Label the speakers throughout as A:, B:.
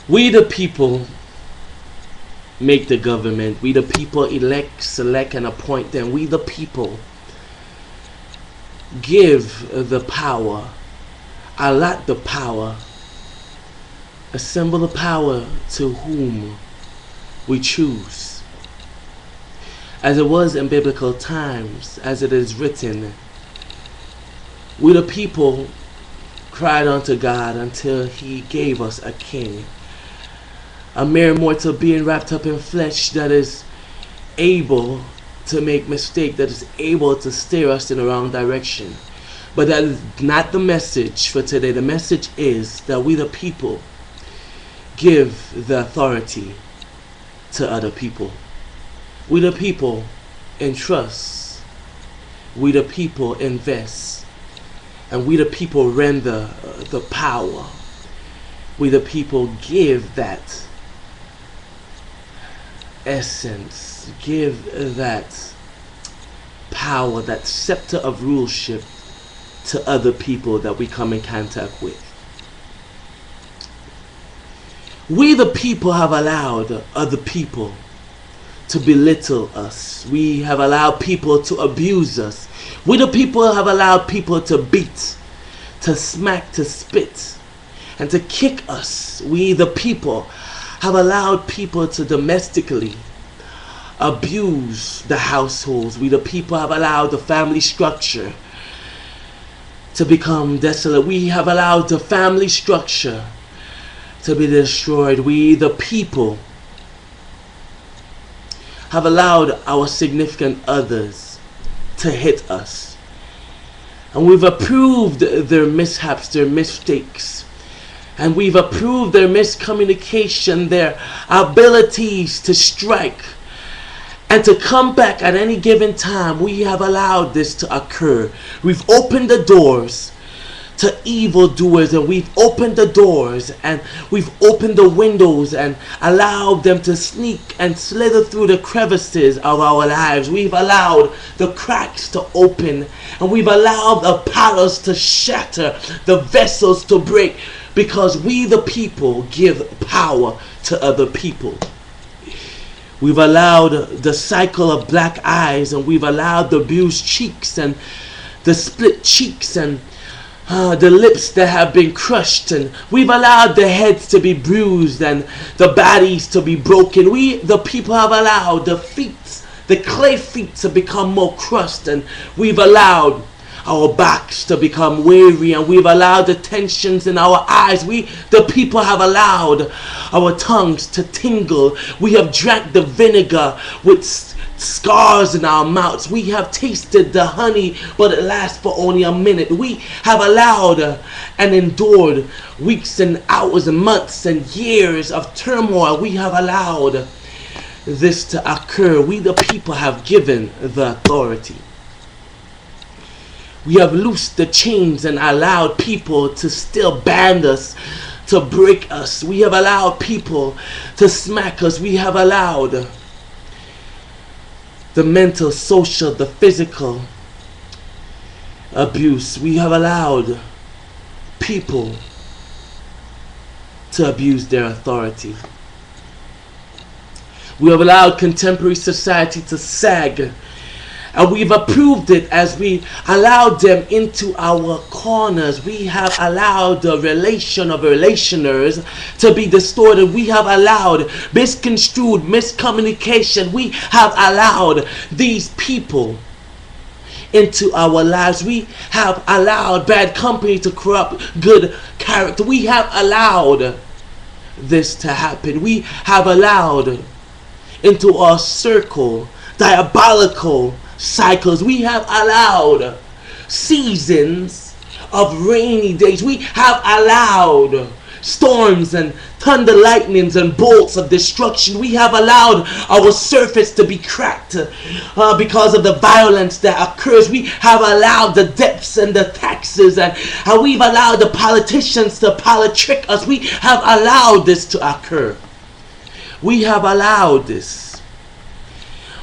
A: We the people make the government. We the people elect, select, and appoint them. We the people give the power, allot the power, assemble the power to whom we choose. As it was in biblical times, as it is written, we the people cried unto God until he gave us a king. A mere mortal being wrapped up in flesh that is able to make mistake, that is able to steer us in the wrong direction. But that is not the message for today. The message is that we the people give the authority to other people. We the people entrust. We the people invest. And we the people render the power. We the people give that essence, give that power, that scepter of rulership to other people that we come in contact with. We the people have allowed other people to belittle us. We have allowed people to abuse us. We the people have allowed people to beat, to smack, to spit, and to kick us. We the people have allowed people to domestically abuse the households. We the people have allowed the family structure to become desolate. We have allowed the family structure to be destroyed. We the people have allowed our significant others to hit us. And we've approved their mishaps, their mistakes. And we've approved their miscommunication, their abilities to strike and to come back at any given time. We have allowed this to occur. We've opened the doors to evildoers, and we've opened the doors and we've opened the windows and allowed them to sneak and slither through the crevices of our lives. We've allowed the cracks to open, and we've allowed the palace to shatter, the vessels to break, because we the people give power to other people. We've allowed the cycle of black eyes, and we've allowed the bruised cheeks and the split cheeks and the lips that have been crushed, and we've allowed the heads to be bruised and the bodies to be broken. We the people have allowed the feet, the clay feet, to become more crushed, and we've allowed our backs to become weary, and we've allowed the tensions in our eyes. We the people have allowed our tongues to tingle. We have drank the vinegar with scars in our mouths. We have tasted the honey, but it lasts for only a minute. We have allowed and endured weeks and hours and months and years of turmoil. We have allowed this to occur. We the people have given the authority. We have loosed the chains and allowed people to still band us, to break us. We have allowed people to smack us. We have allowed the mental, social, the physical abuse. We have allowed people to abuse their authority. We have allowed contemporary society to sag, and we've approved it as we allowed them into our corners. We have allowed the relation of relationers to be distorted. We have allowed misconstrued miscommunication. We have allowed these people into our lives. We have allowed bad company to corrupt good character. We have allowed this to happen. We have allowed into our circle diabolical cycles. We have allowed seasons of rainy days. We have allowed storms and thunder lightnings and bolts of destruction. We have allowed our surface to be cracked because of the violence that occurs. We have allowed the debts and the taxes, and we've allowed the politicians to politrick us. We have allowed this to occur. We have allowed this.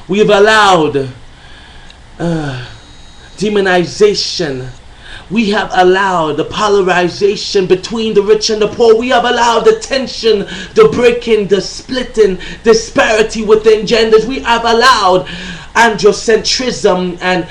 A: We have allowed demonization. We have allowed the polarization between the rich and the poor. We have allowed the tension, the breaking, the splitting, disparity within genders. We have allowed androcentrism and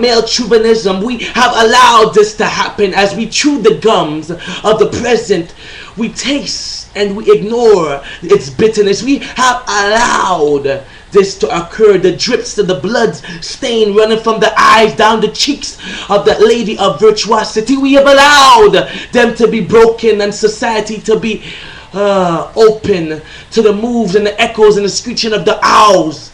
A: male chauvinism. We have allowed this to happen as we chew the gums of the present. We taste and we ignore its bitterness. We have allowed this to occur. The drips of the blood stain running from the eyes down the cheeks of that lady of virtuosity. We have allowed them to be broken and society to be open to the moves and the echoes and the screeching of the owls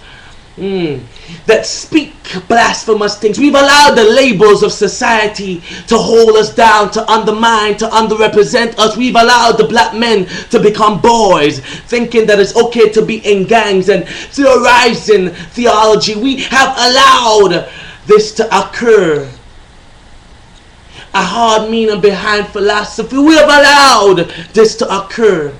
A: that speak blasphemous things. We've allowed the labels of society to hold us down, to undermine, to underrepresent us. We've allowed the black men to become boys, thinking that it's okay to be in gangs and theorizing theology. We have allowed this to occur. A hard meaning behind philosophy. We have allowed this to occur.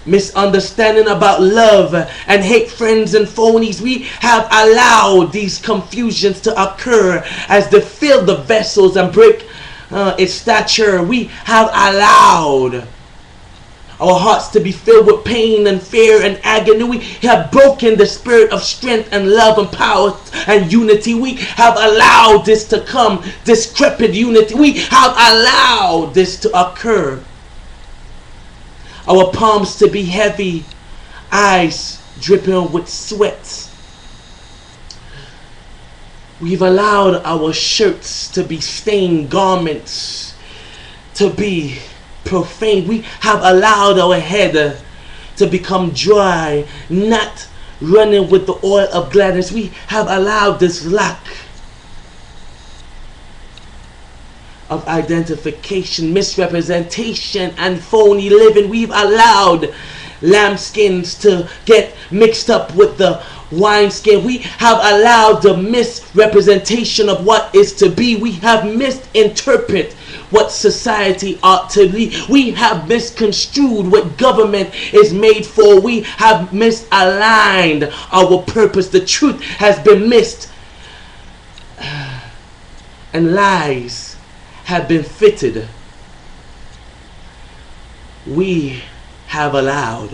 A: Misunderstanding about love and hate friends and phonies. We have allowed these confusions to occur as they fill the vessels and break its stature. We have allowed our hearts to be filled with pain and fear and agony. We have broken the spirit of strength and love and power and unity. We have allowed this to come, this decrepit unity. We have allowed this to occur. Our palms to be heavy, eyes dripping with sweat. We've allowed our shirts to be stained garments, to be profane. We have allowed our head to become dry, not running with the oil of gladness. We have allowed this lack of identification, misrepresentation, and phony living. We've allowed lambskins to get mixed up with the wineskin. We have allowed the misrepresentation of what is to be. We have misinterpreted what society ought to be. We have misconstrued what government is made for. We have misaligned our purpose. The truth has been missed, and lies have been fitted. We have allowed